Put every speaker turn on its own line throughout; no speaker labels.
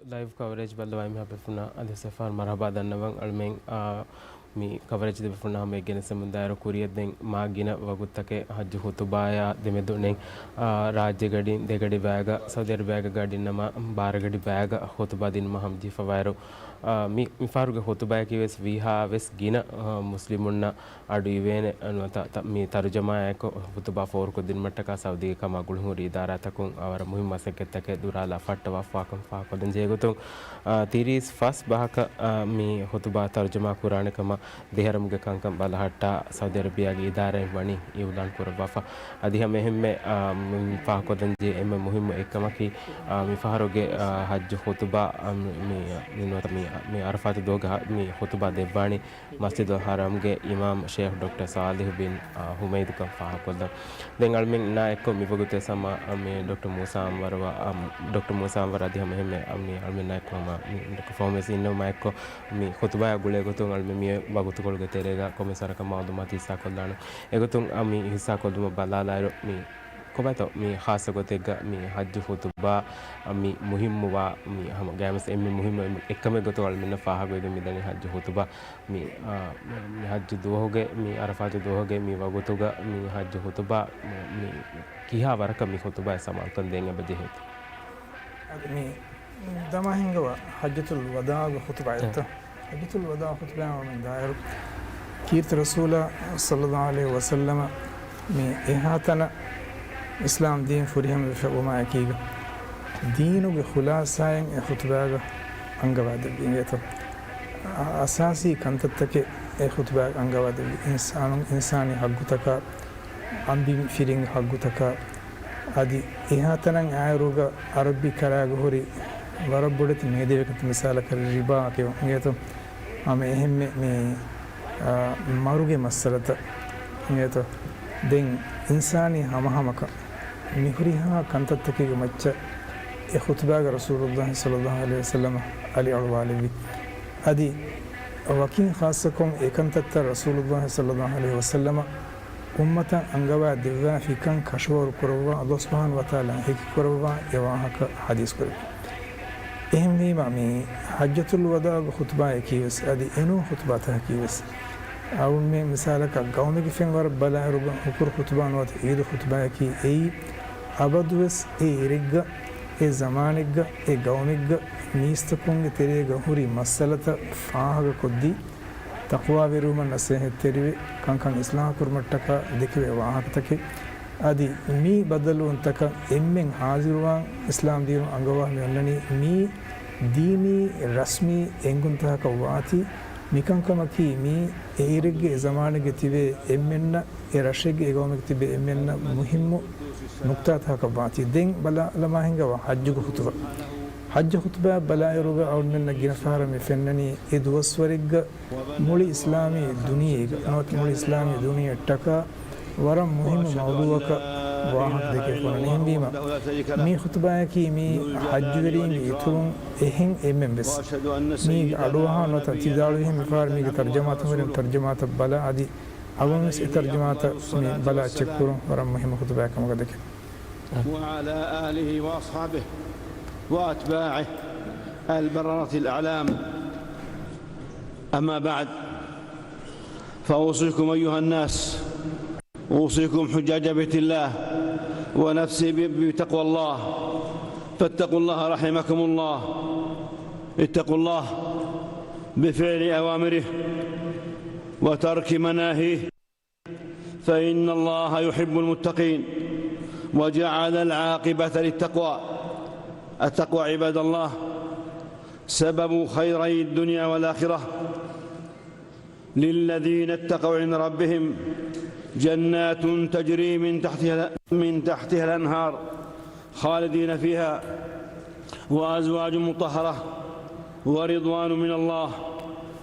live coverage balwa mi habe funa ade safar marhaba dannawan almen mi coverage de funa me gene samundayro kuriyad den ma gina waguttake hajj hutubaya demedunen rajya gadin de gadi baga saudi arabia gadin nama bar gadi baga hutuba din ma hamji fawairo mi faruge hutubaya ki wes viha wes gina muslimunna adu ivene anata mi tarjuma ek hutuba for ko din mattaka saudi kama gulhuri idara takun awara muhimma seketake durala fatta wafakam fa ko den jegutum tiris fas bahaka mi hutuba tarjuma qur'an kama deharamge kankam balahatta saudi arabia ge idara wani iulan kurwafa adiha mehemme fa ko den je emme muhimma ekama ki mi faruge hajj hutuba mi nota mi arafat doga mi hutuba devani masjid al haram ge imam sheikh dr salih bin humaid kam fa ko den almen na ekko mi bogute sama mi dr musa amwarwa dr musa amwar adiha mehemme mi almen na ekko ma performance inno ma ekko mi hutuba gule gotun almen mi bagutu kolge terega komisar ka mawdumati sa ko dana egotun ami hissa ko dum balala mi kobato mi khasa gotega mi hajj hutuba mi muhimmu wa mi ham gamas emmi muhimmu ekkame goto wal minna faha go mi dani hajj hutuba mi hajj dohoge mi arafat dohoge mi wagotuga mi hajj hutuba mi kiha waraka mi hutuba samal kan denga bajehet
mi dama hinga hajjatul wada hutuba ayta hajjatul wada hutuba min dair kirt rasul sallallahu alaihi wasallam mi ihatana إسلام دين فريهم وما أكيد دينه بخلاصين خطبة أنجباد الدنيا أساسي كانت تك خطبة أنجباد إنساني حقتك أمبي فيرين حقتك هذه إهاتنا عيروجا عربي كراغ هوري وربودت ميدي كت مثالك الربا كيو نيتو أم إهم مي ماروجي مسألة نيتو دين إنساني همك مهريها كانت تكيج متى خطبة رسول الله صلى الله عليه وسلم علي الوالي هذه وكين خاصكم كانت رسول الله صلى الله عليه وسلم أمة أنجوا دوا في كان كشور كروا الله سبحانه وتعالى هيك كروا يواهك حديث كروا إهم هي مامي حجة الوداع خطبة كيوس هذه إنه خطبتها كيوس أو من مثالك قومي كيفين ور بلا ربع هكور خطبان وات عيد خطبة كي أي أبدوس أي رجع أي زمانك أي قومك ميستكون تريجا هوري مسألة فاها كودي تقوى بيروما نسيه تري كان إسلام كرمتك ذكر واحد تك أدي مي بدلو أنتك إمين حاضروا إسلام دينو أنجوا ميلني مي ديني رسمي إنكنتها كواتي mikankamaki mi eirege zamanege tibe emmenna erashege egomege tibe emmenna muhimmu nukta tha kabati den bala lama hinga wa hajj khutba bala eruga awmenna ginafara me fennani edwaswariga muli islami duniyega not muli islami duniya taka waram muhimmu mawduaka واحد ذكر فلان بيما مي خطبة كي مي حجورين يتون إهين إمم بس مي أروها نوتا تدارهم فار مي ترجمات مريم ترجمات بلا عادي أول مس ترجمات مي بلا تشكرون ورم مهم خطبة كم قدك
وعلى آله وأصحابه وأتباعه البررة الأعلام أما بعد فأوصيكم أيها الناس أوصيكم حجاج بيت الله ونفسي بتقوى الله فاتقوا الله رحمكم الله اتقوا الله بفعل أوامره وترك مناهيه فإن الله يحب المتقين وجعل العاقبة للتقوى التقوى عباد الله سبب خيري الدنيا والآخرة للذين اتقوا عند ربهم جنات تجري من تحتها الأنهار خالدين فيها وأزواج مطهرة ورضوان من الله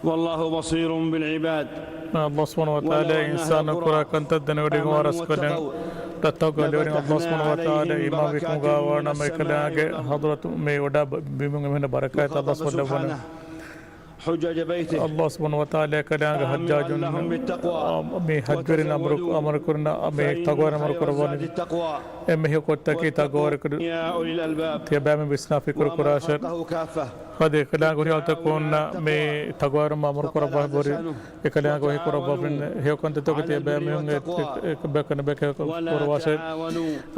والله بصير بالعباد
الله سبحانه وتعالى إنسان كرا كنت دنوري ورسكنا تتوقع لوري الله سبحانه وتعالى إمام بكم غاوانا ميكلاغ حضرت مي ودا بيمون من بركات الله سبحانه
حجج بيته
الله سبحانه وتعالى كلام حجاج
لهم بالتقوى
أمي حجرنا أمر كرنا أمي تقوى أمر كربان
التقوى
أمي هي كتكي تقوى
يا أولي الألباب
تبام بسنا في كل كراشة
خلقه كافة
هذا كلام غير تكون مي تقوى أمر كربان بوري كلام غير كربان هي كنت تقول تبام بكن بك كراشة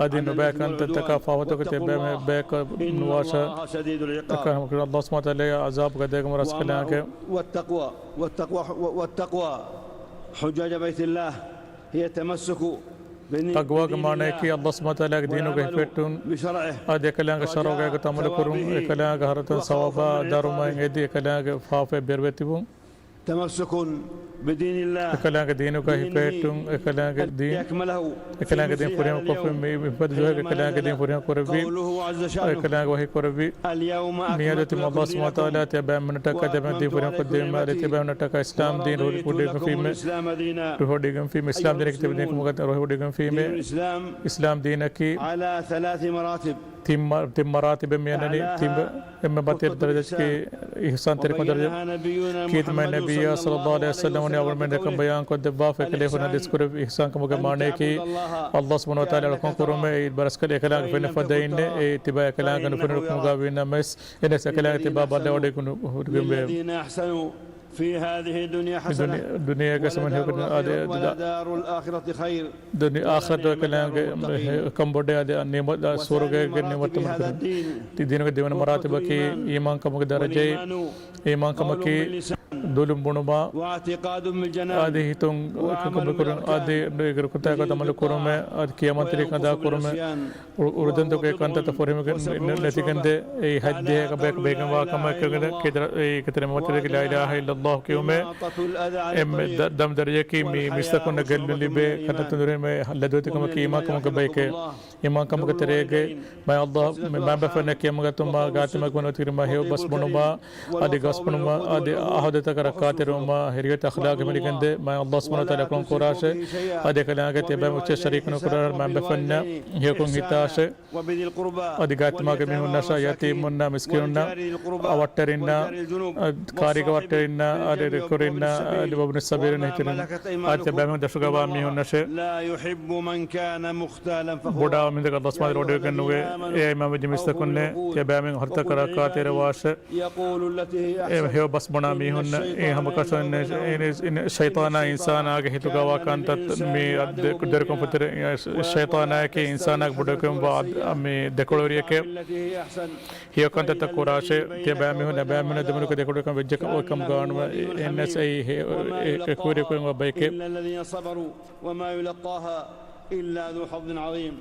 هذه نبأ كنت تكافأ وتقول تبام بك نواشة
شديد العقاب
كلام الله سبحانه وتعالى عذاب قديك مرس كلام
والتقوى حجاج بيت الله هي تمسك
تقوى كمان كي الله سبحانه وتعالى دينه كيفتون
بشرعه
هذا كلام كشرع كتامل كرون كلام كهرت سوابا دارما يدي كلام كفافة بيربتيبون
تمسك بدين الله
كلام كدينه كيفتون كلام كدين
يكمله
كلام كدين فريم كفم مفاد جوه كلام كدين فريم كربي
قوله عز شانه
كلام وهي كربي
اليوم
ميادة
أكملت
الله
لكم
سبحانه وتعالى تبع من تكا تبع دين فريم قديم ما تبع من تكا إسلام دين روح بديكم
لكم
فيه
الإسلام دينا
روح بديكم فيه إسلام دينك تبع دينكم مقدر روح بديكم فيه
دين الإسلام
إسلام دينك
على 3 مراتب
تيم مراتب ميانني تيم إما باتير درجة كي إحسان تريكم درجة
وبينها نبينا
كيت من
محمد
نبي صلى الله عليه وسلم وني أول من ركم بيان كود دبا فكله هنا ديسكور إحسان كم كمانة كي الله سبحانه وتعالى لكم كرمه برس كله كلام فين فداين تبا كلام كنو فين ركم قابينا مس إن سكلام تبا بعد ودي كنو
الذين أحسنوا في هذه الدنيا حسنة
دنيا كسمن هو كنا
ولدار الآخرة خير
دنيا آخرة كلام كم بدي هذا نعمة سورة نعمة
في هذا الدين
دينك ديوان مراتب كي إيمان كم كدرجة إيمان كم كي دولم بنوما
واعتقاد بالجنان
آدي هيتون كم كورن آدي نيجر كنتا كتامل كورمه آدي كيامن تري كندا كورمه أردن تو كنتا تفوريم نتي كنده هديه كبيك بيكم واكما كدر كتر موتر لا إله إلا الله كيومه دم درجة كي مستكون نقل لبه كنتا تدرين ما لدوتي كم كي إيمان كم كبيك إيمان كم كتريك ما الله ما بفرنا كيام كتوم ما قاتم كونه تكرم ما هيو بس بنوما آدي غاس بنوما آدي أحد كركاترما هريت أخلاق مريكندة ما الله سبحانه وتعالى كون كوراش أدي كلام كتبه مچ شريك نكرر ما بفنا هيكون هتاش
وبذي القربى
أدي قات ما كمين نشا يتيمنا مسكيننا أوترنا كاريك أوترنا أدي ركورنا أدي بابن السبير نهترنا أدي تبعهم دشوا بامي هنش
لا يحب من كان مختالا فخورا
بودا من ذلك الله سبحانه وتعالى كنوه إيه ما بجمع تكونه تبعهم هرت كركاتر واش
يقول التي هي أحسن
هيو بس بنا ميهون هم كشون إن الشيطان إنسان آگه هتو گوا كانت مي دركم فتر الشيطان آگه إنسان آگ بدكم بعد مي دكولوريه كه
التي هي أحسن
هيو كانت تكوراش تبع ميهون دمنو كدكولوركم بيجك أو كم قان إنس أي كوريكم وبيك
إلا الذين صبروا وما يلقاها إلا ذو حظ عظيم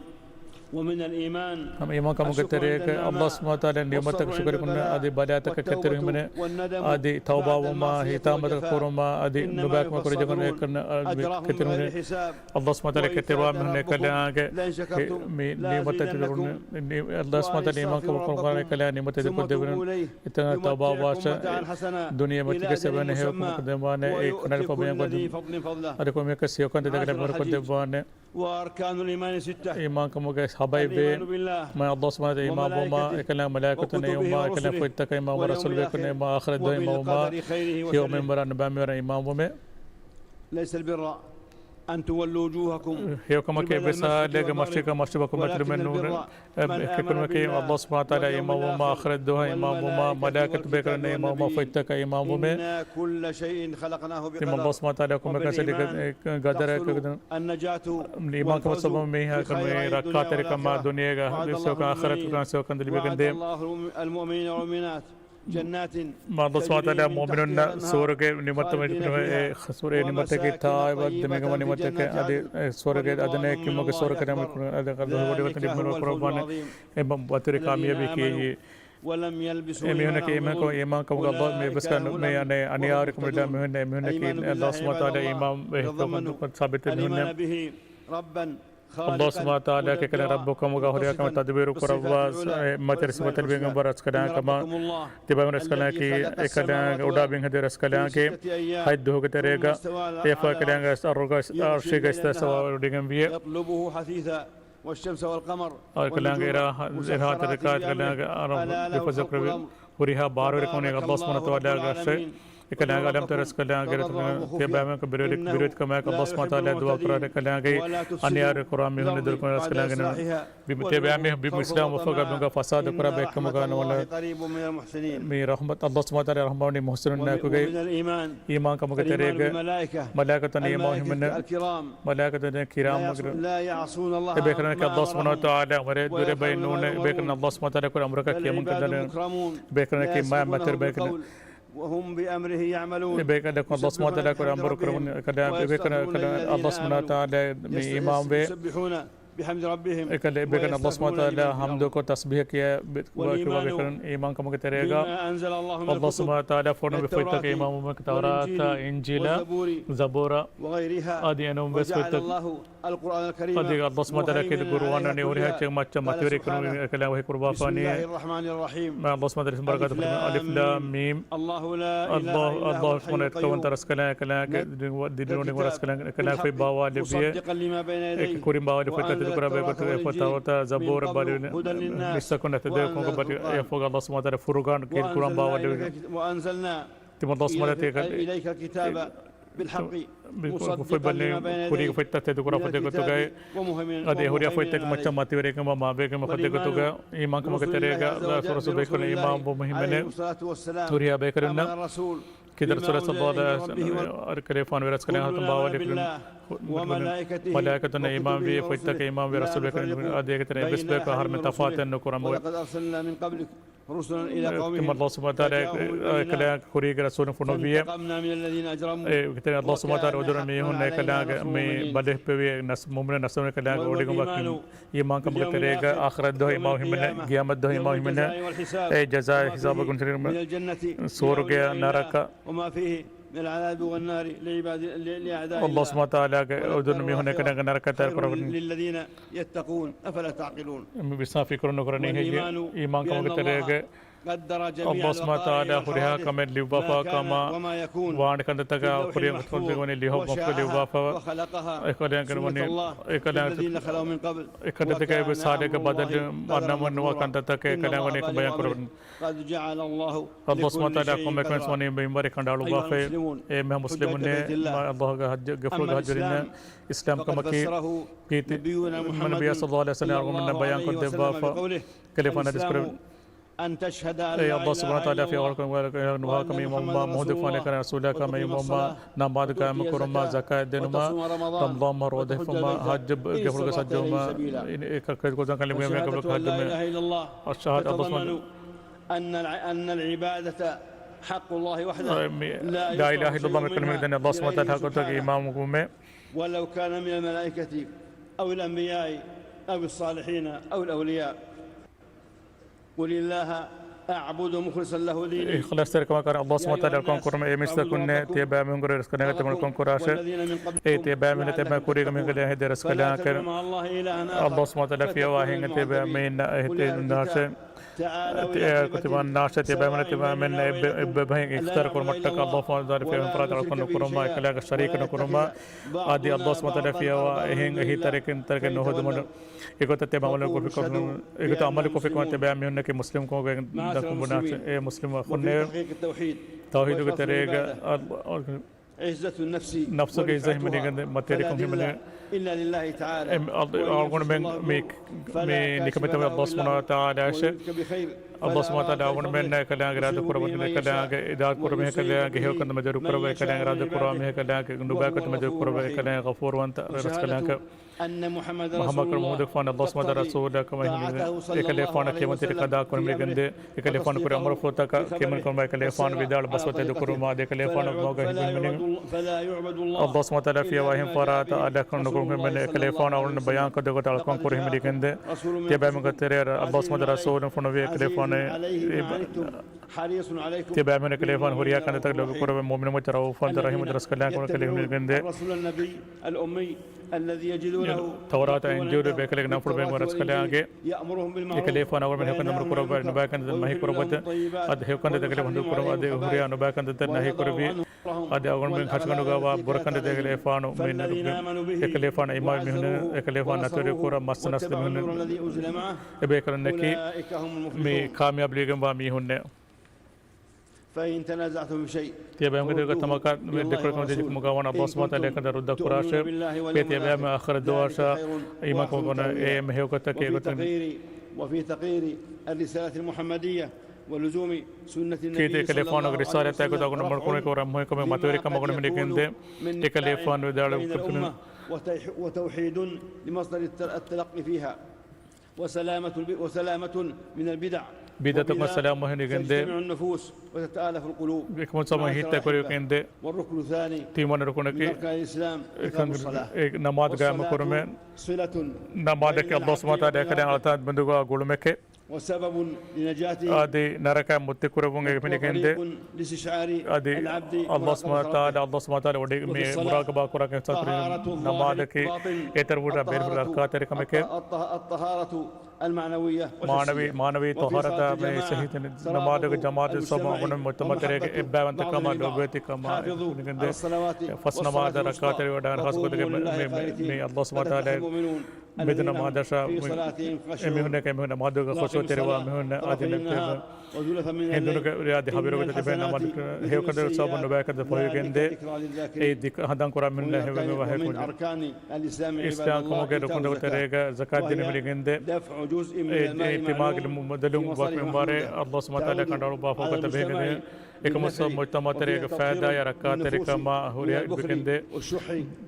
ومن الإيمان
हम ईमान का मुकद्दर है कि अल्लाह सुब्हानहू व तआला नेमत तक शुक्र करना आदि बलायत का कतर हमने आदि तौबा व मा हितामत कोरमा आदि नुबाक में करे जगन करना कतर हमने अल्लाह सुब्हानहू व तआला कतर वा हमने कला के नेमत तक अल्लाह सुब्हानहू व तआला ईमान का करने कला नेमत तक को देवन इतना तौबा वाश दुनिया में के सेवन है मुकद्दमाने एक नल पबयन को अरे को में कसियो को तक को देवाने
وأركان الإيمان 6
ईमान का मुके حبايبي ما الله سبحانه وتعالى إمام وما كلام ملائكة وما كلام فتك إمام ورسول بكون إمام آخر الدنيا إمام وما يوم من مرة نبأ مرة إمام وما
ليس البر أن تولوا وجوهكم
هي كما كي بس لقى مشتك مشتبكم مثل من نور كلمة كي الله سبحانه وتعالى إمام وما آخر الدنيا إمام وما ملائكة بكون إمام وما فتك إمام وما
كل شيء خلقناه
إمام
بقدر
الله سبحانه وتعالى كم كسر قدر
النجاة
إمام كم سبب में है कम रखा तेरे कमा दुनिया का दूसरों का आखिरत का सो कंदली बेगंदे
الله المؤمنين والمؤمنات جنات
ما الله سبحانه وتعالى مؤمنون سورة के निमत्त में सूर्य निमत्त की था बाद में का निमत्त के आदि सूर्य के आदि ने कि मग सूर्य के नाम आदि का बड़े बड़े निमत्त कुर्बान एवं बतरे कामयाबी की
ولم يلبسوا
एमियों के इमाम को इमाम का अल्लाह में बस का में अने अनियार को मिला में कि अल्लाह सुब्हानहू व तआला इमाम को साबित है
به ربا
الله سبحانه وتعالى के कला रब्बुकम व गहरिया का तदबीर करवास मतर सिबत बिंग बरस कला कमा तिबा रस कला की एक कला उडा बिंग दे रस कला के हद हो के तेरेगा ये फकला अरुगा अर्शी का इस्तेसवा डिगम भी
يطلبه حثيثا والشمس والقمر
और कला के राह तरीका कला के आरम बिफजक Ravi huriha baru rekone Allah subhanahu wa ta'ala gashe ikana alam taras kala agar te bama ka birodik kama ka Allah subhanahu wa ta'ala dua kara kala gai anyar quran me hunne dur ko ras kala gana bimte bama bi islam wafaqa bunga fasad kara be kama gana wala mi rahmat Allah subhanahu wa ta'ala rahmani muhsinun na ko gai iman kama ka terega malaikatan iman himna malaikatan kiram
لا يعصون الله
be kana ka Allah subhanahu wa ta'ala mare dure bainun be kana Allah subhanahu wa ta'ala ko amraka kiyamun kadana be kana ki ma mater be kana
وهم بأمره يعملون
بيكن لكم الله سبحانه وتعالى كرام بركرون كلام بيكن الله سبحانه وتعالى إمام بي
يسبحون بحمد ربهم
بيكن الله سبحانه وتعالى حمد کو تسبیح کیا بيكن إمام كم كتريگا الله سبحانه وتعالى فرنا بفيتك إمام مكتورات إنجيل زبورة
وغيرها
آدي أنهم بفيتك
الله القرآن الكريم
آدي الله سبحانه وتعالى كده قرآن نيورها كم ماتوري كنوا كلام وهي قربا
بسم
فاني
الله الرحمن الرحيم
ما الله سبحانه وتعالى بركاته ألف لام ميم
الله لا إله إلا
الله
هو
سبحانه وتعالى ترس كلام دينوني ورس كلام في باوا لبيه
مصدقا لما بين يديه
كوريم باوا لفتة تذكر بيكون فتاوتا زبور بالين لسكون تدعو كم بدي يفوق الله سبحانه وتعالى فرقان كير كورام باوا لبيه
وأنزلنا
تم الله سبحانه وتعالى
إليك الكتاب بالحق
في بالين كوري فتة تذكر فتة كتوجا أدي هوريا فتة كم ماتي وريك ما بيكم فتة كتوجا إمام كم كتريجا فرس بيكون إمام بمهمنه هوريا بيكرنا كده رسول الله صلى الله عليه وسلم أركله فان ورس كله هاتم باوا لكن ملائكة إمام بي فتة كإمام ورسول بيكون أدي كتير بس بيكون هر من تفاوت النكرام
ولقد أرسلنا من قبلك رسلا إلى قومهم
كما الله سبحانه وتعالى كلا كوري رسول فنوبية
فانتقمنا من الذين أجرموا
كتير الله سبحانه وتعالى ودور ميهون كلا مي بده بيوي نس ممن نسون كلا وديكم باكين إمام كم كتير آخرت ده إمام همنا قيامت ده إمام همنا جزاء حساب كنتير
من الجنة
سورجا ناركا
وما فيه من العذاب والنار لأعداء
الله سبحانه وتعالى ودور ميهون كلا ناركا ترى
للذين يتقون أفلا تعقلون
بيسافي كرنو كرني هي إمام كم كتير
قدر جميع
الله سبحانه وتعالى خريها كمن ليوبافا كما وان كنت تجا خريها متفضل بني ليهو مفعول ليوبافا
وخلقها
إكلان كرمني إكلان
الذين خلوا من قبل
إكلان تجا بسالة كبدل أنا من نوا كنت تجا إكلان بني كبيان كرمن
قد جعل الله
الله سبحانه وتعالى كم كمان سواني بيمبر كندالو بافه ما مسلمون الله كهج غفور كهجرين إسلام كمكي كيت من النبي صلى الله عليه وسلم من بيان كنت بافا كلفنا ديسكريب
أن تشهد
يا الله سبحانه وتعالى في أولكم ولكم إمام مهدفان كان رسولك كم إمام نماذج كم كرما زكاة دينما رمضان مرود فما حج جفر كسجوما كذا كذا كلام يوم قبل حج
لا إله إلا الله
الشهادة الله سبحانه
أن العبادة حق الله وحده
لا إله إلا الله كلمة دين الله سبحانه وتعالى كتب إمامكم
ولو كان من الملائكة أو الأنبياء أو الصالحين أو الأولياء قل الله أعبد مخلصا له ديني
خلاص تركوا كان الله سبحانه وتعالى كون كرم إمسك كنا تيبا من غير رزقنا كتمر كون كراشه تيبا من تيبا كوري كم غير هذا رزقنا كر الله سبحانه وتعالى في واهين تيبا من هذا الناس كتبان ناس تيبا من بهين اختار كرمتك الله سبحانه وتعالى في فراد كون كرما كلا شريك كرما آدي الله سبحانه وتعالى في واهين هي ترك نهود من إيكوت تيبا عمل كوفي كون إيكوت عمل كوفي كون تيبا من هناك مسلم كون مسلم أخونا توحيد كتريجا
عزة النفس
نفسك إزاي من يجند ماتيريكم هم
إلا لله تعالى
أقول من نكمة الله سبحانه وتعالى الله سبحانه وتعالى أقول من كلام غير كرام كلام إذا كرام كلام جهه كنت مجرد كرام كلام غير كرام كلام نبأ كنت مجرد كرام كلام غفور وانت رس كلام
أن محمد
محمد فان الله سبحانه وتعالى رسول كما يكلم فان كيما تركدا كرام يجند يكلم فان كرام أمر فوتا كيما كرام يكلم فان بدال بس وتدو كرام هذا يكلم فان موجه
فلا يعبد
الله سبحانه وتعالى في واهم فرات على كون نقول من يكلم فان أول بيان كده قتال كون كريم يجند تبع من كتير الله سبحانه وتعالى رسول فان يكلم فان
حريص عليكم
تبع من يكلم فان هريا كان تقول كرام مؤمن مجرى فان تراه مجرى كلام كون كلام يجند
رسول النبي الأمي الذي يجدونه
توراة إنجيل بيكلم نافور بين ورس كلام كي
يأمرهم بالمعروف
يكلم فان أول من هكذا نمر كرام نبأ كان ما هي كرام بده أده هكذا تكلم هندو كرام أده هريا نبأ كان تنهي كرام أده أول من خشكنا نجوا بركان تكلم فان من يكلم فان إمام مهن يكلم فان نتوري كرام مستنس مهن بيكلم نكى مي كامياب ليجم بامي هن
فإن تنازعتم في شيء
تيبهم كده تماكا دكتور كم تيجي مقاونا الله سبحانه وتعالى كده رد كراش تيبهم آخر الدواشة إيمان كونا إيه مهيو كتا كي
وفي تقرير الرسالة المحمدية ولزوم سنة النبي
كي تكلفون الرسالة تاكو تاكو مركون كورا مهي كم ماتوري كم كنا منكنده تكلفون ودار
وتوحيد لمصدر التلقي فيها وسلامة من البدع
بدعتكم السلام مهني كنده
تجتمع النفوس وتتآلف القلوب
كم سما هيتا كوريو كنده
والركن الثاني
تيمان ركون
من
كي
أركان الإسلام إقام الصلاة
نماز قام كورمن
صلة
نماز كي الله سبحانه وتعالى كده على تاد بندوقا قولمك
وسبب لنجاته
آدي نركا متكوربون من كنده
لاستشعار
آدي
العبد
الله سبحانه وتعالى ودي مراقبة كورا كنسات نماز كي يتربودا بير بركات ركمك
الطهارة المعنوية
मानवी तोहरता में सही नमाज के जमात सब उन मुतमतरे के इबादत कमा लोगती कमा निकंदे फस नमाज रकात रे वडान खास को के में अल्लाह सुब्हानहू व तआला में नमाज शा में होने के में नमाज का खुश होते रवा में होने आदिन के हिंदू के रियाद हबीरो के बे नमाज हे कदर सब नबा के फय केंदे ए दिक हदन कुरान में है में है को इस्लाम को के रुकन होते रहेगा ज़कात दिन में केंदे इतिमाग मदलुम वक्त बारे अल्लाह सुब्हानहू व तआला कंडालो बाफो का तबे के एक मसब मुजतमा तरे का फायदा या रकात तरे कमा हुरिया बिकंदे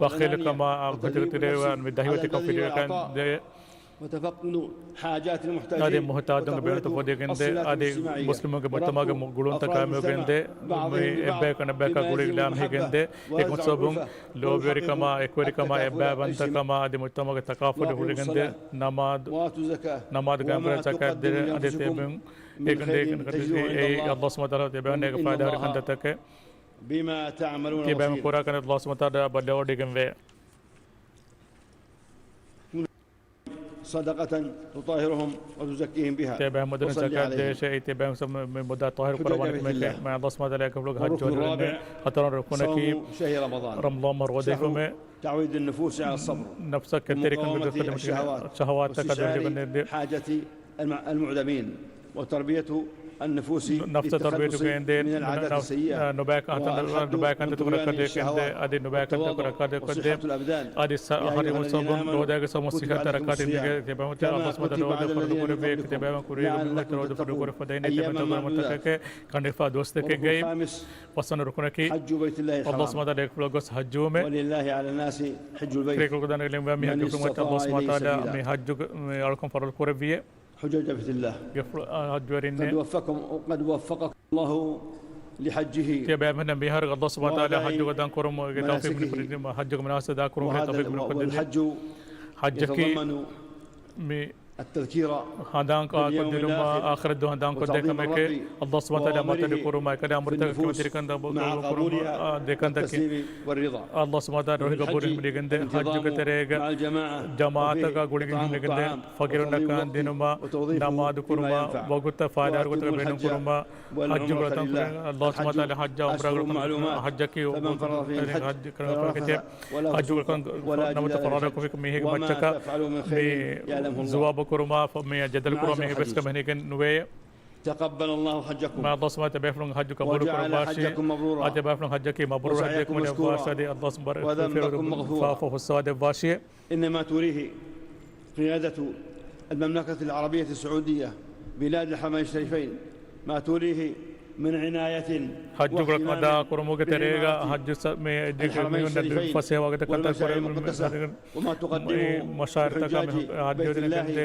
बखिल कमा आप भजक तरे व दहिवती का फिर कंदे
وتفقد حاجات المحتاجين
هذه محتاجون بين تفودي كنده هذه مسلمون के मुजतमा के गुणों तक काम करेंगे एब्बे कने बेका गुड़ी लाम ही करेंगे एक मसबुम लोबेरी कमा एक्वेरी कमा एब्बे बंत कमा आदि मुजतमा के तकाफुल गुड़ी करेंगे नमाज गामरे चकर दे आदि तेबुम एक अल्लाह सुब्हानहू व तआला तेबने का फायदा रखने तक
بما تعملون
तेबे पूरा करने अल्लाह सुब्हानहू व तआला बल्ले करेंगे
صدقة تطهرهم وتزكيهم بها
تبع مدن زكاة ديش تبع مدة طاهر قربان مكة مع الله سبحانه وتعالى قبل حج
الرابع
حتى ركونا كي
شهر
رمضان مرودي فما
تعويد النفوس على الصبر
نفسك كثير كان
مقاومة
شهوات
حاجة المعدمين وتربية النفوس
نفس تربيته كيندي
من العادات السيئة
نباك أنت تقول كده كده أدي نباك أنت تقول كده كده أدي هاري مصابون رودا كسم مسيحة تركات إنك تبعه الله سبحانه وتعالى فرقوري بيك تبعه كوري من ترودا فرقوري فداينه تبعه متكك كنفا دوست كجاي وصلنا ركونا كي الله سبحانه وتعالى فلوجس حجوا में
ولله على الناس حج البيت
كريك لقدان اللي مي حج كم الله سبحانه وتعالى مي حج أركم فرق كوري بيه
حجاج بيت الله قد وفقك الله لحجه
تبع من بيهار الله سبحانه وتعالى حج قدان كرم توفيق من حج من اسد كرم توفيق من
الحج
حجك
التذكير
هدان کا قدر ما آخر دو هدان کو دیکھ میں کہ اللہ سبحانہ وتعالی مت کرو ما کدا امر تک کہ تیرے کند کرو دیکھن تک اللہ سبحانہ وتعالی روح قبول میں گندے حج کے تیرے جماعت کا گڑی میں گندے فقیر نکان دین ما نماز کرو ما بہت فائدہ کو تو بین کرو ما حج کرتا اللہ سبحانہ وتعالی حج عمرہ حج کی حج کرو کہ حج کا نمت فرار کو کہ میں بچہ کا جواب كرما فمي جدل كرما بس كمان هيك نوية
تقبل الله حجكم
ما الله سبحانه بيفرن حج قبول كرباشي أجا بيفرن حجك مبرور حجكم من الباشا دي الله سبحانه فافه السواد الباشي
إنما تريه قيادة المملكة العربية السعودية بلاد الحرمين الشريفين ما تريه من عناية
حج كرما كرمو كتريغا حج में में फसे वक्त कंता करे
وما تقدموا
مشاعر تک حج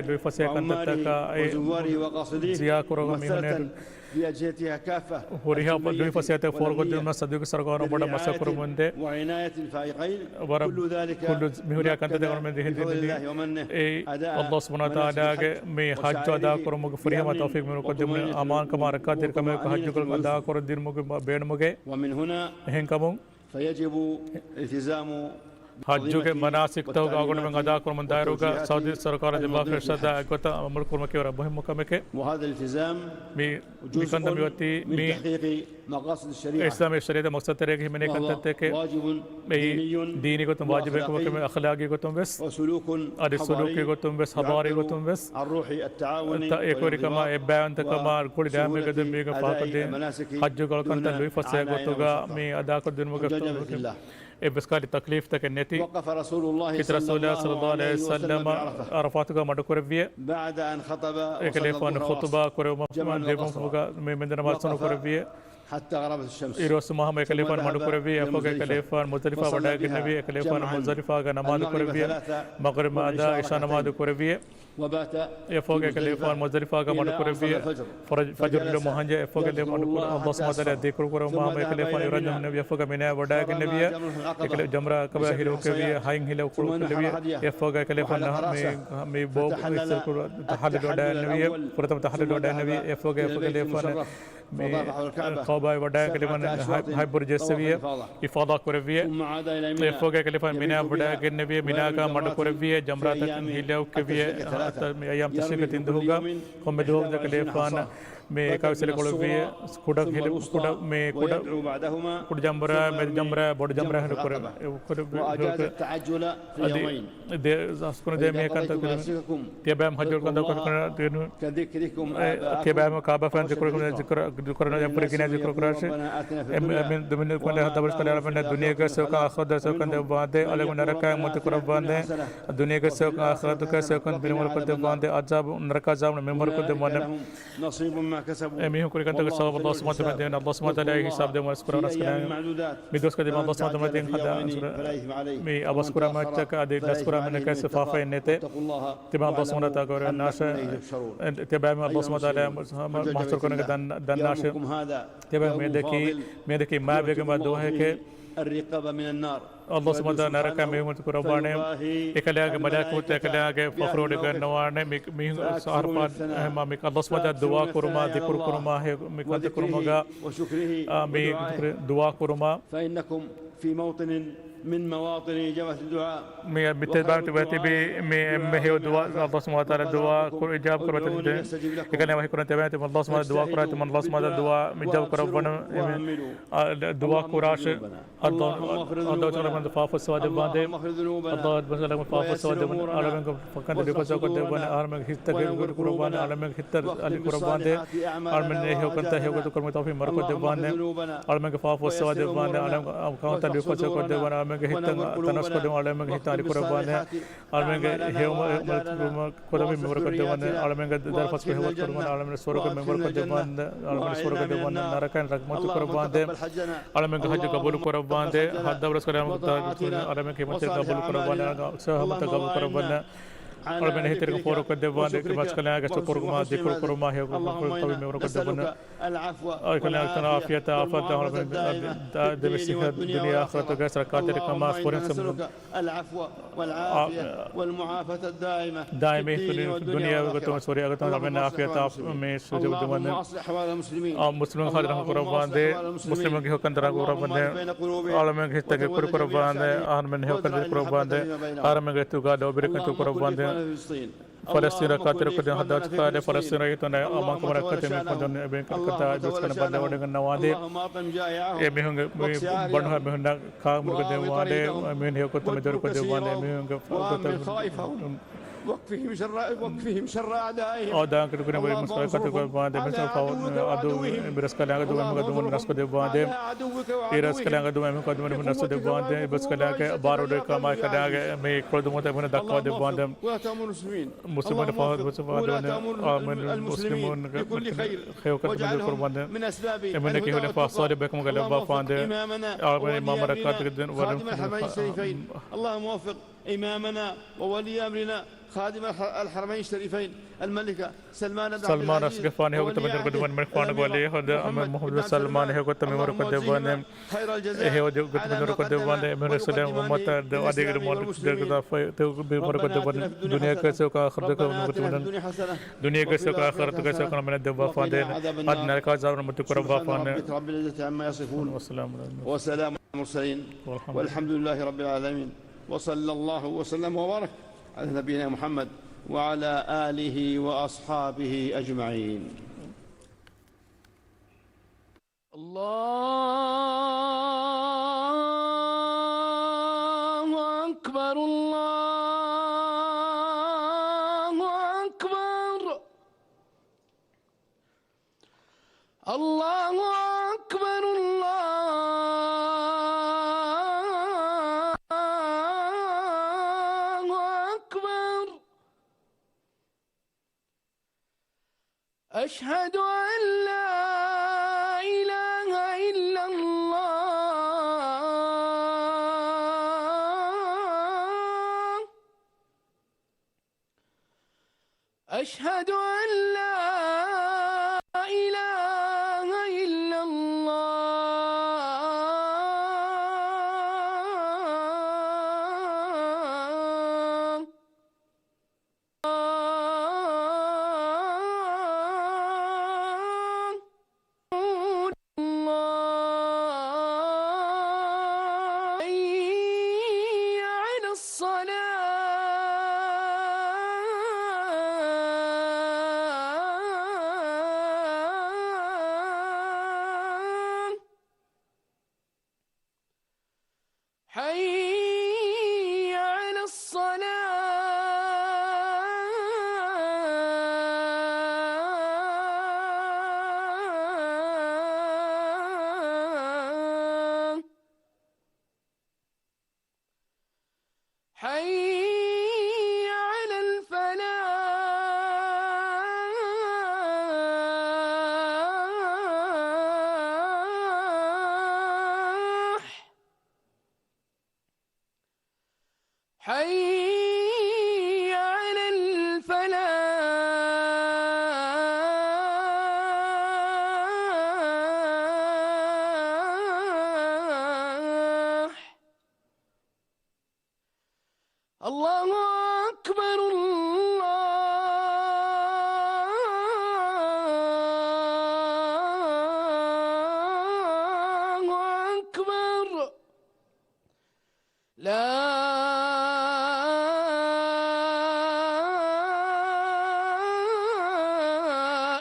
دے फसे कंता तक
وزواره وقاصديه
जिया करो में
بأجهزتها كافة
وريها بدون فسيات فورغ دون صديق سرغان بڑا مسكر منده
وعناية الفائقين كل ذلك
كل مهوريا كانت دغن من دي الله سبحانه وتعالى में हज अदा करो मुझे फरिया में तौफीक में को जब अमान कमा रखा तेरे का मैं हज को अदा करो दिन मुझे बेड मुझे
ومن هنا
हैं कबों
فيجب التزام
حج کے مناسک تو آگون میں ادا کرم دائروں کا سعودی سرکار جب فرشاد اگوتا عمل کرم کے اور مهم مکمل کے
وهذا الالتزام
می کندم یوتی
من
می
تحقيق مقاصد الشريعة
اسلام شریعت مقصد ہے کہ میں نے کہتے کہ
واجب
می
ديني
دینی کو تم واجب ہے کہ میں اخلاقی کو تم بس
وسلوك
اور سلوکی کو تم بس حضاری کو تم بس
الروح التعاوني
ایک اور کما بیان تکما کل دام میں قدم میں فاقد دے حج کو کنت لوی فسے کو تو گا میں ادا کر دن مگر بس کا تکلیف تک نیتی
وقف رسول الله
کہ رسول اللہ صلی اللہ علیہ وسلم عرفات کا مڈ کر بھی
بعد ان خطب
ایک لیفان خطبہ کرو دیوم ہوگا میں نماز سن کر بھی
حتى غربت الشمس
ایروس ماہ میں کلیفان مڈ کر بھی افق کلیفان مزدلفہ وڈا کہ نبی کلیفان مزدلفہ کا نماز کر بھی مغرب ادا عشاء نماز کر بھی
وبات
افق کلیفان مزدلفہ کا مڈ کر بھی فجر لو مہنج افق لے مڈ کر اللہ سبحانہ وتعالی ذکر کرو ماہ میں کلیفان رجم نبی افق میں وڈا کہ نبی ایک جمرہ کبا ہیرو کے بھی ہائنگ ہلو کو نبی افق کلیفان میں بو تحلل وڈا نبی پرتم تحلل وڈا نبی افق کلیفان میں قوبا وڈا کلیفان ہائی برج سوی افاضہ کربی افق کلیفان مینا وڈا کہ نبی مینا کا مڈ کربی جمرہ تک ہلو کے بھی ایام تشریق تند ہوگا ہم دو کلیفان میں کا سلے کو بھی کوڑا کوڑا میں کوڑا کوڑ جمرہ میں جمرہ بڑ جمرہ ہے
واجاز التعجل في يومين
دے اسکو دے میں کا تے بام حج کو
كذكركم
تے بام کعبہ فن ذکر کرنا جب پر کنا ذکر کرا سے من دمن کو نے دبر کلا من دنیا کا سو کا اخر سو کن باندے الگ نرکا مت کر باندے دنیا کا سو کا اخرت کا سو کن بن مر کو باندے عذاب نرکا عذاب میں مر کو من
نصيب ما كسبوا
امي كل كنت سبب الله سبحانه وتعالى الله سبحانه وتعالى حساب دم اسكر ناس كنا مي دوس كده الله سبحانه وتعالى خدا مي ابسكر ما تك ادي نسكر من كيس فافا نته تبع الله سبحانه وتعالى الناس تبع الله سبحانه وتعالى محصور كنا دن ناس تبع مي دكي ما بيغم دو ہے کہ
الرقابة من النار
الله سبحانه وتعالى نركا ميمت قربانه اكليا ملائكه اكليا فخرود نوانه مي صارفات ما مي الله سبحانه وتعالى دعاء كرما ذكر كرما ہے مي ذكر كرما
وشكره
مي دعاء كرما
فإنكم في موطن من مواطن إجابة الدعاء
مي بتبارك بتبي مي هي دعاء الله سبحانه وتعالى دعاء كر إجابة كرته اكليا ما كرته تبعت الله سبحانه دعاء كرته من الله سبحانه دعاء مجاب كربنا دعاء كراش الله من فاف السواد باندې الله بسلام فاف السواد من عالم کو فکر دے کو سو کو دے بن عالم ہت کے قربان عالم ہت علی قربان دے عالم نے ہو کرتا ہے کو کرم توفیق مر کو دے باندې عالم کے فاف السواد باندې عالم کو تا دے کو سو کو دے بن عالم کے ہت تنس کو دے عالم ہت علی قربان دے عالم کے ہو کو دے مر کو دے باندې عالم کے درفس کو ہو قربان عالم نے سور کو مر کو دے باندې عالم نے سور کو دے باندې نرکان رحمت قربان دے عالم کے حج قبول قربان دے حد ورس کرام عالم کے مت قبول قربان سہمت قبول قربان اور میں نہیں تیرے کو پورا کر دے باندې کہ بس کلا کہ شکر ما ذکر کرو ما ہے تو میں ورک دے بنا اور کلا عافیت عافیت اور دے صحت دنیا آخرت کا سرکات کے کما پورے سب
العفو والعافيه والمعافاه الدائمه
دائمی دنیا کو تو سوریا کو تو میں عافیت میں سجود دے بنا
احوال المسلمين
مسلم خاطر قربان دے مسلم کے حکم درا قربان دے عالم کے تک قربان دے اور میں حکم قربان دے اور میں تو گا دو برکت قربان دے فلسطین خاطر کو حدات قال فلسطین تو نے اما کو رکھتے میں کو نے بے کتا جس کنے بند وڈ نوادے اے میں ہنگ بڑھ میں کھا مر دے وادے میں نے کو تو میں در کو دے وادے میں ہنگ
وقفهم شر اعدائهم
او دا کر کو مسئلہ کو بعد میں فاو ادو برس کلا دو میں دو نس کو دے بعد ایرس کلا دو میں کو دو نس دے بعد بس کلا کے بارو دے کما کلا میں کو دو مت میں دکا دے بعد مسلمان فاو بس بعد المسلمون خيو قد من قربان من اسباب من کہ ہن فاصل بكم قال بافاند اور امام رکعت دین
اللهم وفق امامنا وولي امرنا خادم الحرمين الشريفين الملكة
سلمان السقفاني هو تمدر قدوان من قوان قولي هذا أمر محمد سلمان هو تمدر قدوان هو تمدر قدوان من السلام ومتا أديك المال درجة تمدر قدوان دنيا كسوك آخر قدوان دنيا كسوك آخر كسوك من الدبا فاندين أدنى الكازار متكرر بافان
رب العزة عما يصفون
والسلام
على المرسلين والحمد لله رب العالمين وصلى الله وسلم وبارك على نبينا محمد وعلى آله وأصحابه أجمعين.
الله أكبر الله أكبر الله أكبر الله أكبر أشهد أن لا إله إلا الله أشهد أن لا إله إلا الله حي على الصلاة حي على الصلاة حي على الفلاح حي على الفلاح الله أكبر الله أكبر لا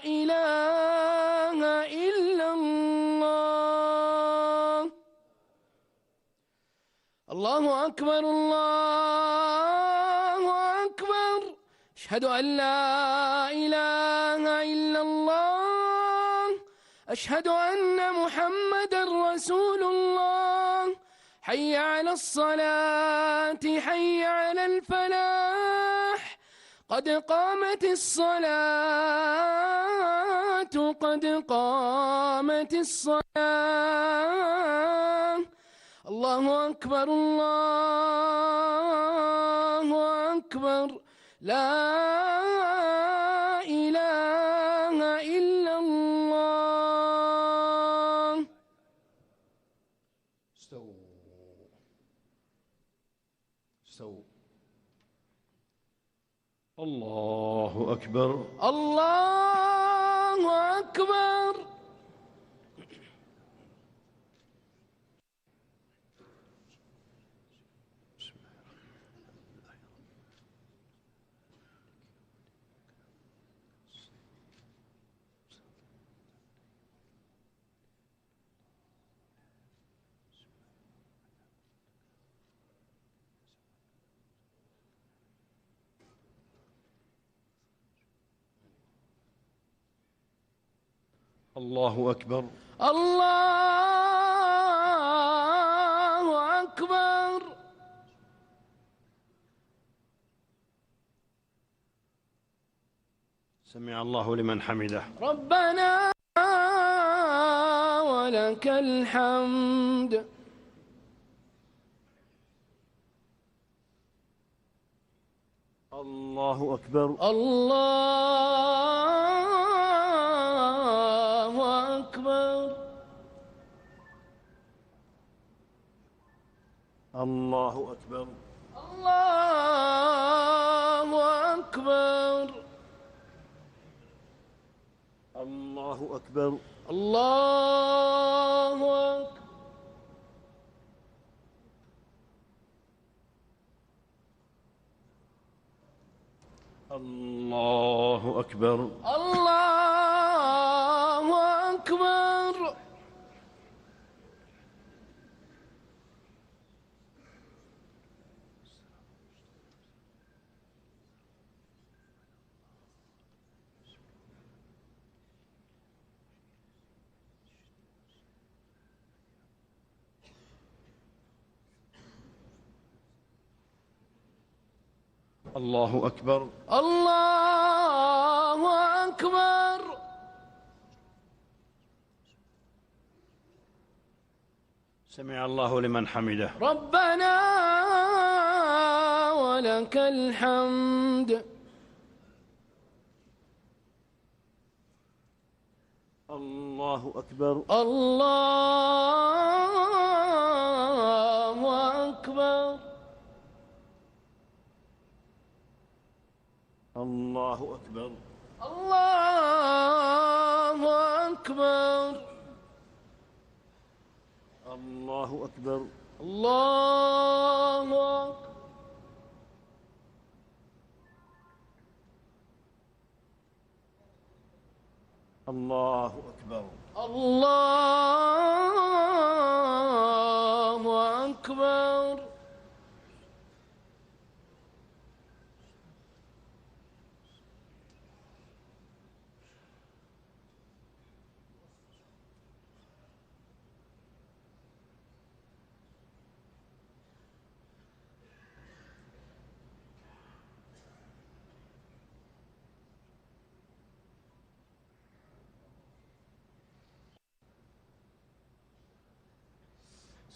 إله إلا الله الله أكبر الله أكبر أشهد أن لا إله إلا الله أشهد أن محمدا رسول الله حي على الصلاة حي على الفلاح قد قامت الصلاة قد قامت الصلاة الله أكبر الله أكبر لا إله إلا الله
استووا. الله أكبر.
الله أكبر
الله أكبر.
الله أكبر
سمع الله لمن حمده.
ربنا ولك الحمد.
الله أكبر.
الله أكبر
الله أكبر.
الله أكبر
الله أكبر.
الله أكبر
الله أكبر.
الله أكبر.
الله أكبر.
الله أكبر.
سمع الله لمن حمده.
ربنا ولك الحمد.
الله أكبر.
الله أكبر.
الله أكبر.
الله أكبر.
الله أكبر.
الله أكبر.
الله أكبر.
الله أكبر.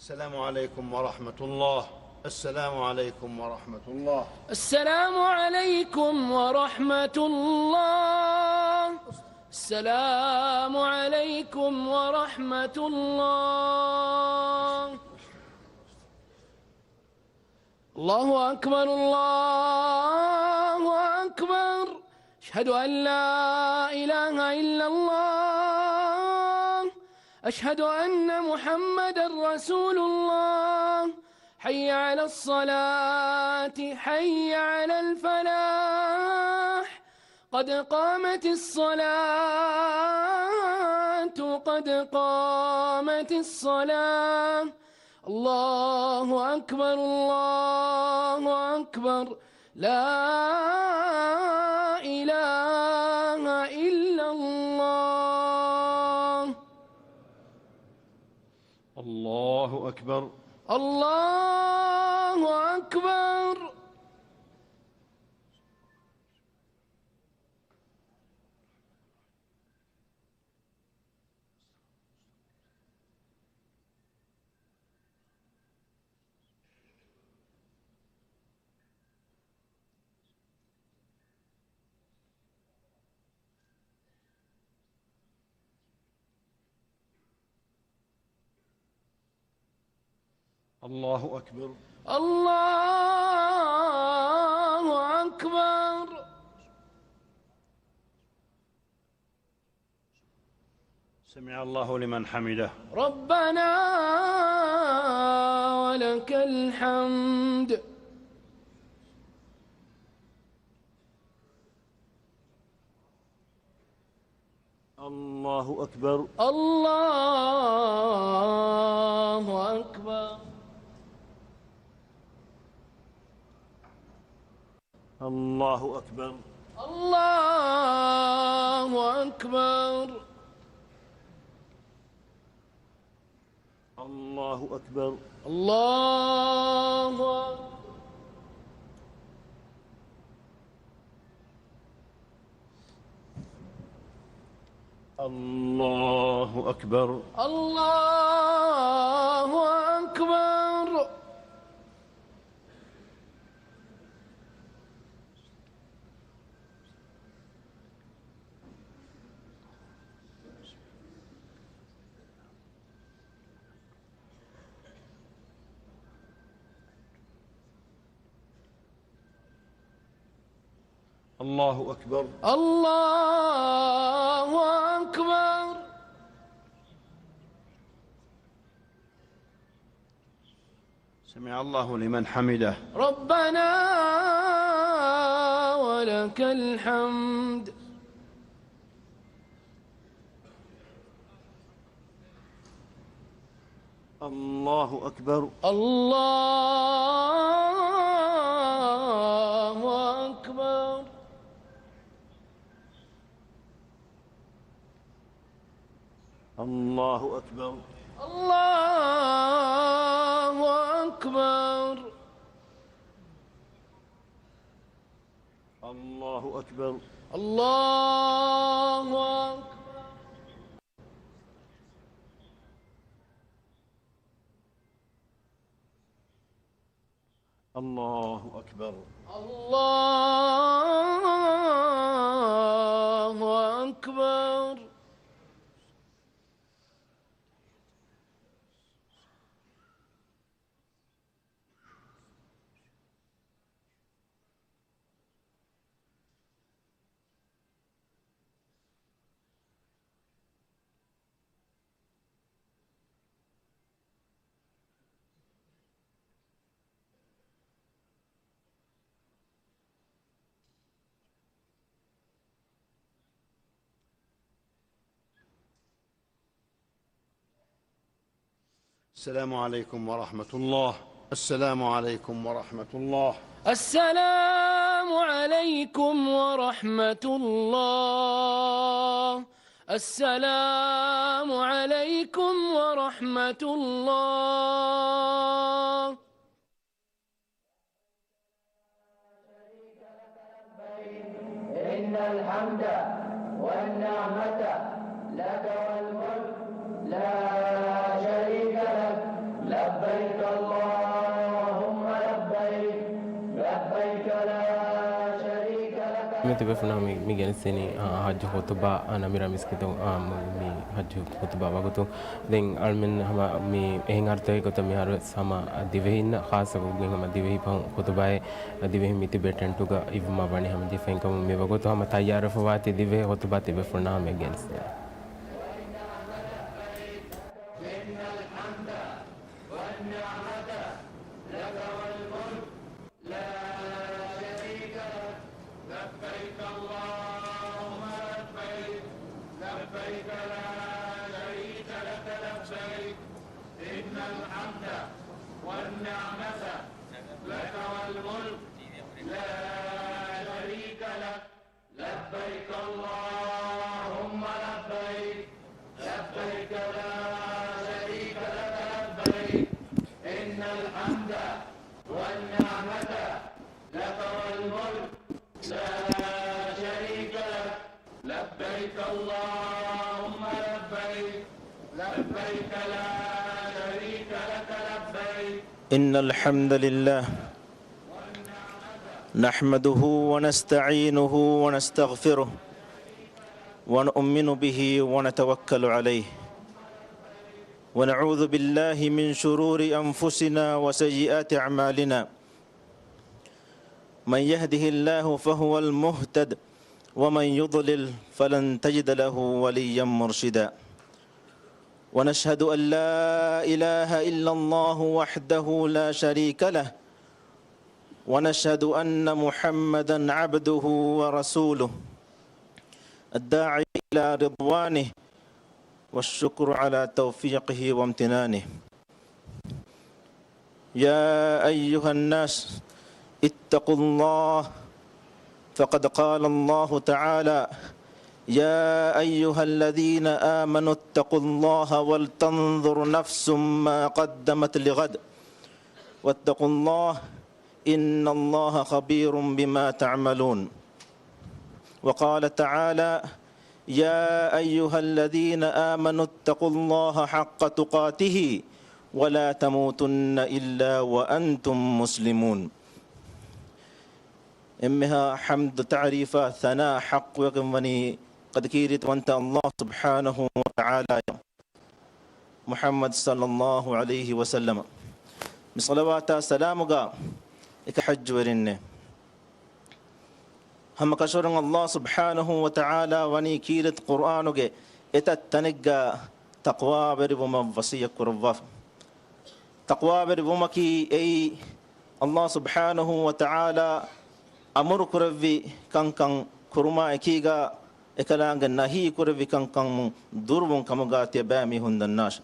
السلام عليكم ورحمة الله. السلام عليكم ورحمة الله.
السلام عليكم ورحمة الله. السلام عليكم ورحمة الله. الله أكبر. الله أكبر. أشهد أن لا إله إلا الله. أشهد أن محمدًا رسول الله. حي على الصلاة. حي على الفلاح. قد قامت الصلاة. قد قامت الصلاة. الله أكبر. الله أكبر. لا إله إلا الله.
الله أكبر.
الله أكبر.
الله أكبر.
الله أكبر.
سمع الله لمن حمده.
ربنا ولك الحمد.
الله أكبر.
الله أكبر.
الله أكبر.
الله أكبر.
الله أكبر.
الله
الله أكبر.
الله أكبر.
الله أكبر.
الله أكبر.
سمع الله لمن حمده.
ربنا ولك الحمد.
الله أكبر.
الله أكبر.
الله أكبر.
الله أكبر.
الله أكبر.
الله أكبر.
الله أكبر.
الله أكبر.
السلام عليكم ورحمة الله. السلام عليكم ورحمة الله.
السلام عليكم ورحمة الله. السلام عليكم ورحمة الله.
إن الحمد والنعمة لك والملك لا شريك لك لبيك اللهم لبيك لبيك لا شريك لك.
Mete befuna mi gen seni hajj khutba namira miskito mi hajj khutba wagutu den almen hama mi ehengartay ko tami har sama divehin khas ko gen hama divehi pa khutba e divehi miti betentuga ivma bani ham di fenkam me wagutu hama tayyar fawati dive khutba te befuna mi gen seni.
إن الحمد لله نحمده ونستعينه ونستغفره ونؤمن به ونتوكل عليه ونعوذ بالله من شرور أنفسنا وسيئات أعمالنا من يهده الله فهو المهتد ومن يضلل فلن تجد له وليا مرشدا ونشهد أن لا إله إلا الله وحده لا شريك له ونشهد أن محمدا عبده ورسوله الداعي إلى رضوانه والشكر على توفيقه وامتنانه. يا أيها الناس اتقوا الله فقد قال الله تعالى يا أيها الذين آمنوا اتقوا الله ولتنظر نفس ما قدمت لغد واتقوا الله إن الله خبير بما تعملون. وقال تعالى يا أيها الذين آمنوا اتقوا الله حق تقاته ولا تموتن إلا وأنتم مسلمون. إمها حمد تعريفا ثناء حق وقمني قد كيرت وانت الله سبحانه وتعالى محمد صلى الله عليه وسلم بصلوات سلامك إكحج ورنه هم كشرن الله سبحانه وتعالى وني كيرت قرآنك إتتنقى تقوى بربما وصية كرباف تقوى بربما كي أي الله سبحانه وتعالى amuru kurvi kankan kurma ekiga ekalanga nahi kurvi kankan durvun kamuga tebami hundannash.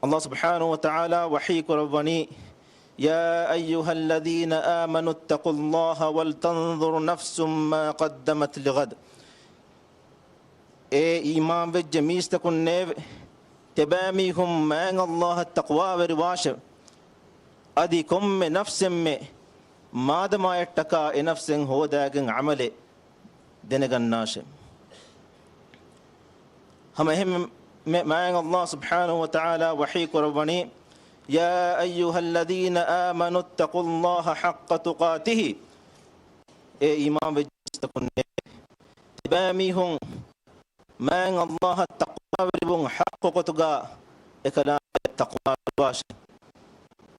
Allah subhanahu wa ta'ala wahi kurvani يا أيها الذين آمنوا اتقوا الله ولتنظر نفس ما قدمت لغد. إيمان بجميس تكون نيف تباميهم من الله التقوى ورواش أديكم من نفس ما دم يتكا نفس هو داعن عمله دنجن ناش. هم ما الله سبحانه وتعالى وحي قرباني يا أيها الذين آمنوا اتقوا الله حق تقاته. إيمان بجميس تكون تباميهم من الله التقوى وربون حق قتقى إكلام التقوى الواش.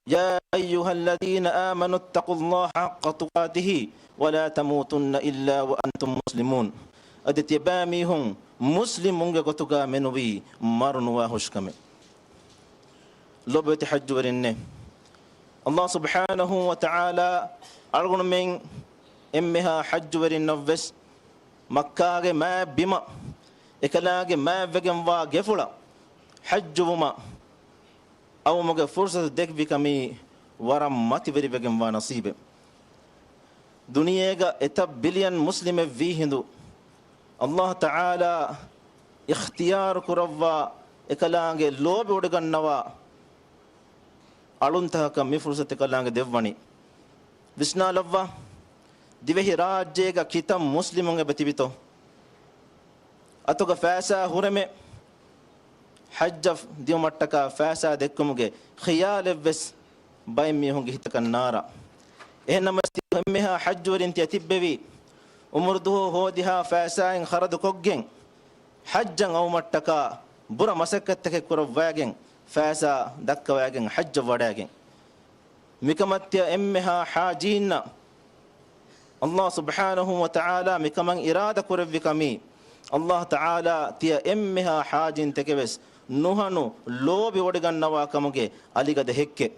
يا أيها الذين آمنوا اتقوا الله حق تقاته ولا تموتن إلا وأنتم مسلمون. أدتباميهم مسلمون قتقى منوي مرن وهشكم لبت حج ورنه. الله سبحانه وتعالى أرغن من إمها حج ورنوس مكة ما بما إكلاعه ما بيجن واقفلا حج وما أو مجا فرصة دك بكمي ورم ما تبري بيجن ونصيبه. دنيا جا إتب بليون مسلم في هندو الله تعالى اختيار كروا إكلاعه لو بودعن نوا ألونتها كمي فرصة إكلاعه ديفاني بسنا لوا دبه راجع جا كتام مسلمون بتبيتو أتوقع فاسا هرمه حجف ديو متكا فاسا دكموجه خيال بس بايمي هونجه تكنارا. إنما استهمها حج ورنتي أتببي umurduhu hodiha fasain kharad koggen hajjan aw mattaka bura masakkattake kurawwagen fasa dakkawagen hajj wadagen mikamatya emmeha hajinna Allah subhanahu wa ta'ala mikaman irada kurawwikami Allah ta'ala tiya emmeha hajin tekebes nuhanu lobi wadigannawa kamuge aligada hekke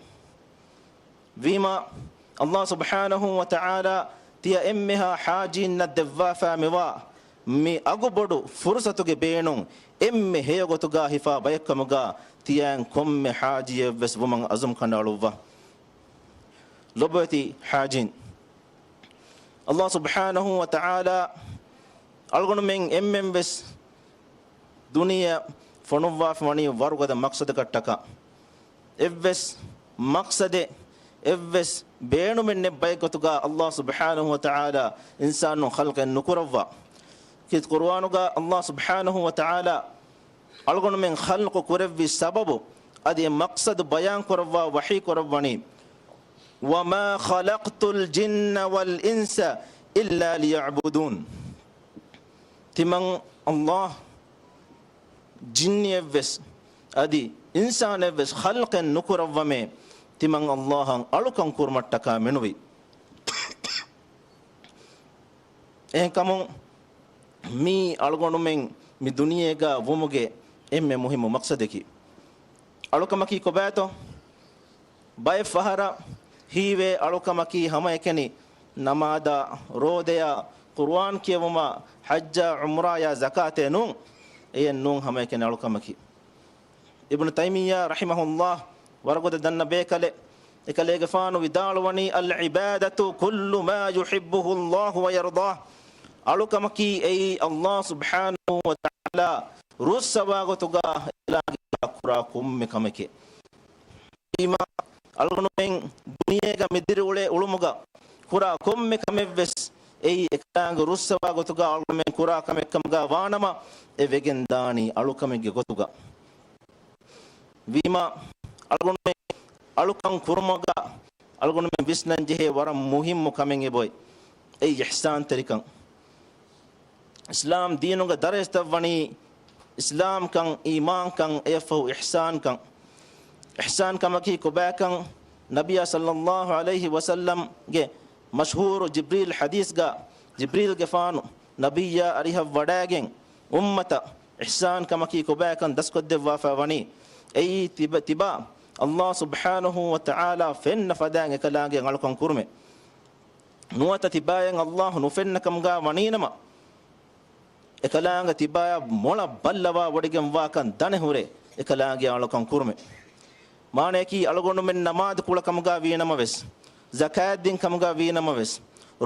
vima Allah subhanahu wa ta'ala tiya emmeha hajin nadwa famiwa mi agubodu fursatuge beenun emme heyogotuga hifa bayakkamuga tiyan komme hajiye ves woman azum kandaluwa lobati hajin Allah subhanahu wa ta'ala algonu men emmem ves duniya fonuwa fani warugada maqsad kattaka evves maqsade evves beenu menne baygotuga Allah subhanahu wa ta'ala insanu khalqan nukurawwa kit qur'anuga Allah subhanahu wa ta'ala algonu men khalqu kurawwi sababu adi maqsad bayan kurawwa wahi kurawwani wama khalaqtul jinna wal insa illa liya'budun timan Allah jinni evves adi insan evves khalqan nukurawwame timan Allahan alukan kurmattaka menuwi kamun mi algonu men mi duniyega wumuge emme muhimu maqsadeki alukamaki kobato bay fahara hiwe alukamaki hama ekeni namada rodeya qur'an kiyawuma hajja umra ya zakate nun eyen nun hama ekeni alukamaki ibn taymiyyah rahimahullah wargoda danna bekale ekalege faanu vidalwani al ibadatu kullu ma yuhibbuhu Allah wa yardah alukamaki ay Allah subhanahu wa ta'ala russawagotuga ilagi akura kumme kameke ima algonomen duniyega midirule ulumuga kura kumme kamevves ay ekang russawagotuga algonomen kura kamekkamga wanama evegen dani alukamege gotuga vima algonomen alukan kurmaga algonomen visnan jehe waram muhimmu kamenge boy ay ihsan tarikan islam deenuga darestawani islam kan iman kan efu ihsan kamaki kobakan nabiya sallallahu alaihi wasallam ge mashhur jibril hadis ga jibril ge faanu nabiya ariha wadagen ummata ihsan kamaki kobakan daskodde wafawani ay tiba Allah subhanahu wa ta'ala fenna fadange kalange ngalkan kurme nuwata tibayen Allah nufenna kamga waninama ekalaanga tibaya mola ballawa wodigen wakan dane hure ekalaange alokon kurme maane ki algonu men namaz kula kamga wiinama ves zakat din kamga wiinama ves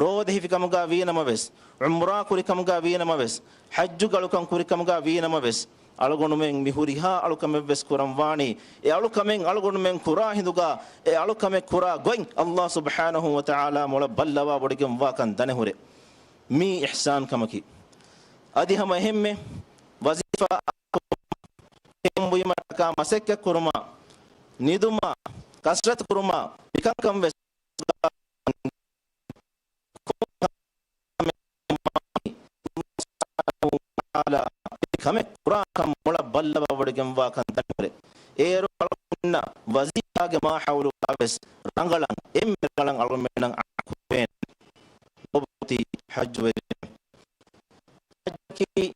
rood hifi kamga wiinama ves umra kuri kamga wiinama ves hajju galukan kuri kamga wiinama ves algonu men mihuriha alukame ves kuram wani e alukamen algonu men kura hinduga e alukame kura goin Allah subhanahu wa ta'ala mola ballawa wodigen wakan dane hure mi ihsan kamaki adi hama hemme wazifa hembuima ka masekke kurma niduma kasrat kurma bikankam ves ala kame qur'an kam mola balla babadegem wa kan tanre ero alunna wazifa ge ma hawlu abes rangalan emgalan almenang akupen obti hajwe ki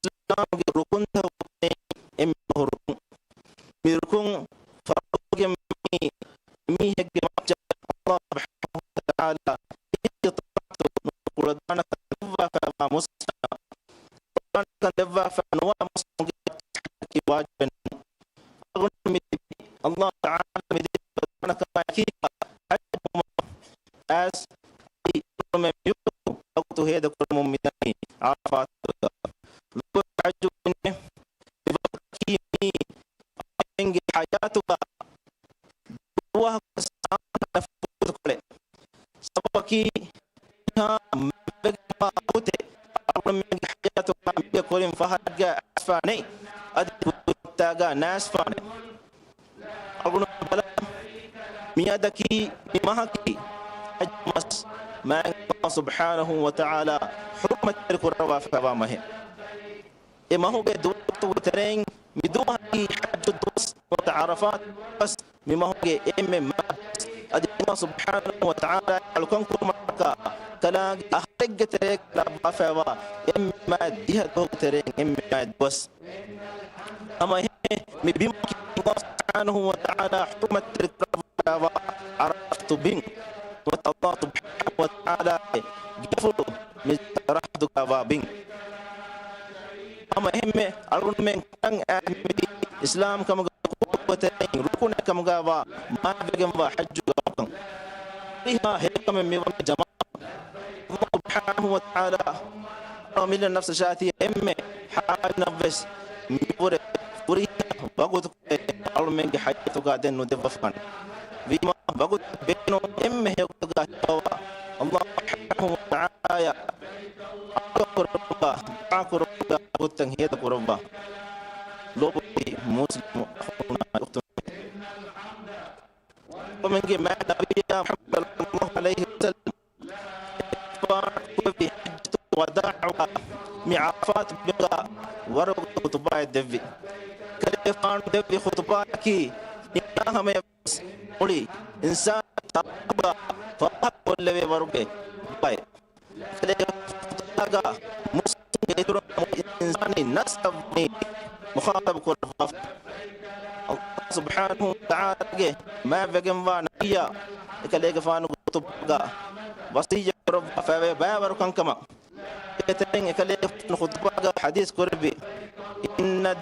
islam ge rukun thawne em rukun mi rukun farge mi hegge macca Allah subhanahu wa ta'ala itatu qur'ana wa fa musna kan deva fa wa musna ki wajiban Allah ta'ala mi dana ka ki as me yutu heda kurmum midani afat lu ajune ki engi hayatuka wa sana futkole sabaki ha megma ute mengi hayatuka me kolim fahaga asfane adutaga nasfane agunu bala miyadaki mimahaki ajmas ما سبحانه وتعالى حرمة القرى فما هي إما هو دوت وترين بدوها حج الدوس وتعرفات بس مما هو إما ما أدي الله سبحانه وتعالى لكم كرمك كلا أخرج تريك لا فما إما ديها دوت ترين إما بس أما هي مبيم الله سبحانه وتعالى حرمة القرى عرفت بين Allah subhanahu wa ta'ala gafuru mizrahdu kawabing ama hemme alun men kan islam kam gote rukun kam gawa ma begem wa hajju kan riha hekam mi wa jamaa Allah subhanahu wa ta'ala amil nafs shati emme haal nafs mi pure puri bagut alun men ge hayatu ga den no devafan bima bagut beno emme hekga tawa Allah subhanahu wa ta'ala akurba gutang heda kurba lobo muslim ukhuna ومنجي مع نبينا محمد صلى الله عليه وسلم في حجة الوداع معافات بقى ورق خطباء الدفي كلفان دفي خطباء كي إنها ما يبس قولي إنسان تابع فقط ولا بيبرقه باي كلفان مسلم يدرون إنساني نسبني مخاطب كرفاف Allah subhanahu wa ta'ala ma vegem va nabiyya ekale fanu khutba wasiya rabb fa babar kankama eteng ekale khutba ga hadith kurbi inna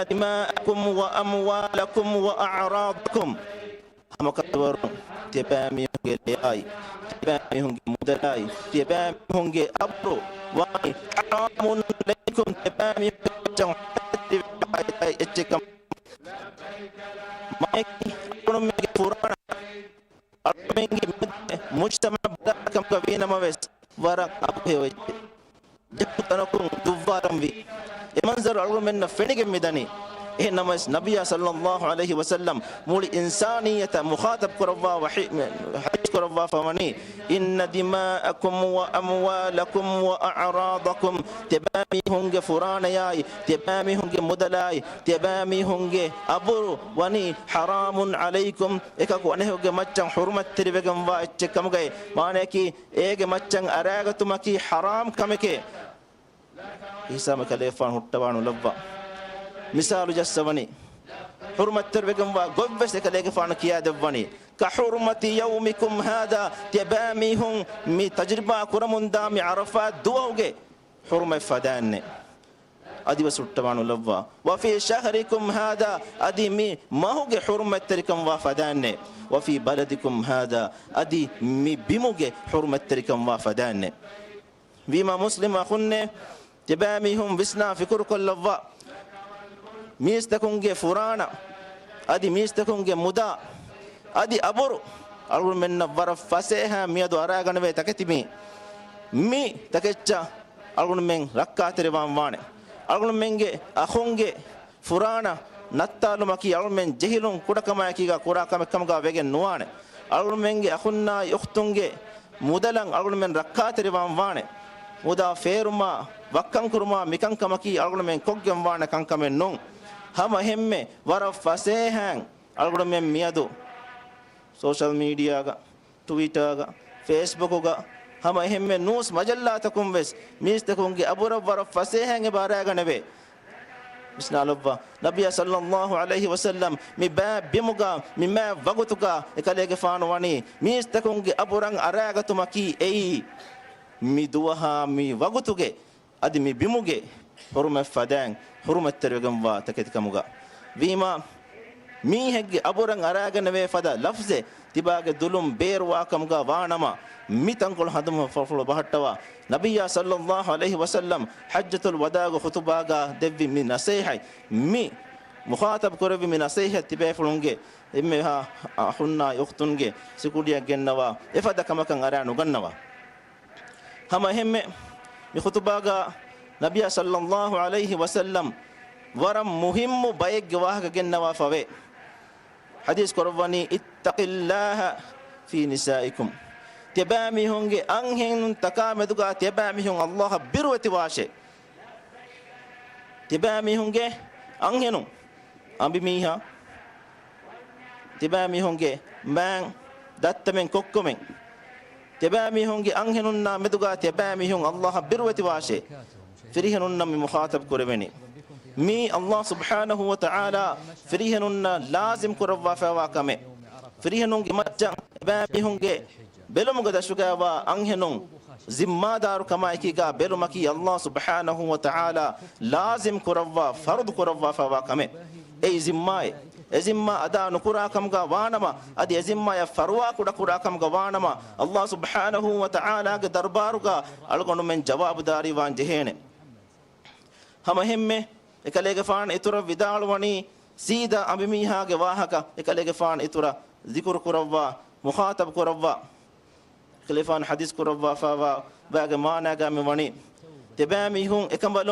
dima'akum wa amwalakum wa a'radakum hamakatwar tebami ngelai tebami hungi mudalai tebami hungi abru wa haramun alaykum tebami jang ecekam maiki ekonomi purana armengi mujtama badakam kavina maves warak aphe jatanakum duvaramvi emanzar algomenna fenige midani إنما النبي صلى الله عليه وسلم مول إنسانية مخاطب كربا وحج كربا فمني إن دماءكم وأموالكم وأعراضكم تبامي هنج فران ياي تبامي هنج مدلاي تبامي هنج أبو وني حرام عليكم إكاكو أنه هنج مچن حرمة تربكم وإتشكم جاي ما نكي إيج مچن أراغتمكي حرام كمكي إيسا مكلفان هتوانو لبا مثال جسوني حرمة تربكم وغبس لك فان كيا دبوني كحرمة يومكم هذا تباميهم مي تجربة كرمون دامي عرفات دوغي حرمة فدان أدي بسوتبانو لوا وفي شهركم هذا أدي مي ما هو حرمة تركم وفدان وفي بلدكم هذا أدي مي بموجي حرمة تركم وفدان بما مسلم أخني تباميهم بسنا في كرك اللوا ميستكونجي فرانا أدي ميستكونجي مدا أدي أبورو أقول من نبرة فسيها ميادو أراغان بي تكتمي مي تكتشا أقول من ركعت ربان وانه أقول منجي أخونجي فرانا نتالو مكي أقول من جهلون كودا كما يكيغا كودا كما كمغا بيجن نوانه أقول منجي أخونا يختونجي مودلان أقول من ركعت ربان وانه مودا فيرما وكان كرما ميكان كمكي أقول من كوجم وانه كان كمن نون هم همه ورا فسيهان أقول من ميادو سوشال ميديا تويتر فيسبوك هم همه نوس مجلاتكم بس ميستكونجي أبورا ورا فسيهان بارا نبي بسنا لبا نبي صلى الله عليه وسلم مي باب بيموغا مي ما وغوتوكا إكاليك فانواني ميستكونجي أبوران أراغتو مكي أي مي دوها مي وغوتوكي أدي مي بيموغي حرمة فدان حرمة ترغم وا تكتكموغا ويما مي هگي أبوران أراغن وي فدا لفظه تباغ دولم بير واكمغا وانما مي تنقل هدم ففلو بحتوا نبي صلى الله عليه وسلم حجة الوداع خطباغا دبي من نصيحة مي مخاطب كربي من نصيحة تباي فلونجي إمها أخونا يختونجي سكوليا جنوا إفدا كما كان أرانو جنوا هما هم بخطباغا نبي صلى الله عليه وسلم ورم مهم بايك جواهك جنوا فوي حديث كرباني اتق الله في نسائكم تبامي هونجي أنهن تكامدوغا تبامي هون الله بروتي واشي تبامي هونجي أنهنو أمبي ميها تبامي هونجي مان داتمن كوكومن تبامي هونجي أنهنن مدوغا تبامي هون الله بروتي واشي فريهنن من مخاطب كربني مي الله سبحانه وتعالى فريهنن لازم كروا فواكمه فريهنن مجا تبامي هونجي بلومغا دشوغا أنهنن زمادار كما يكيغا بلومكي الله سبحانه وتعالى لازم كروا فرض كروا فواكمه أي زماي ezimma ada nukurakam ga wanama adi ezimma ya farwa kuda kurakam ga wanama Allah subhanahu wa ta'ala ge darbaruga algonu men jawab dari wan jehene hama hemme ekalege faan itura vidalwani sida abimiha ge wahaka ekalege faan itura zikr kurawwa mukhatab kurawwa khalifan hadis kurawwa fa wa baga mana ga me wani tebami hun ekambalo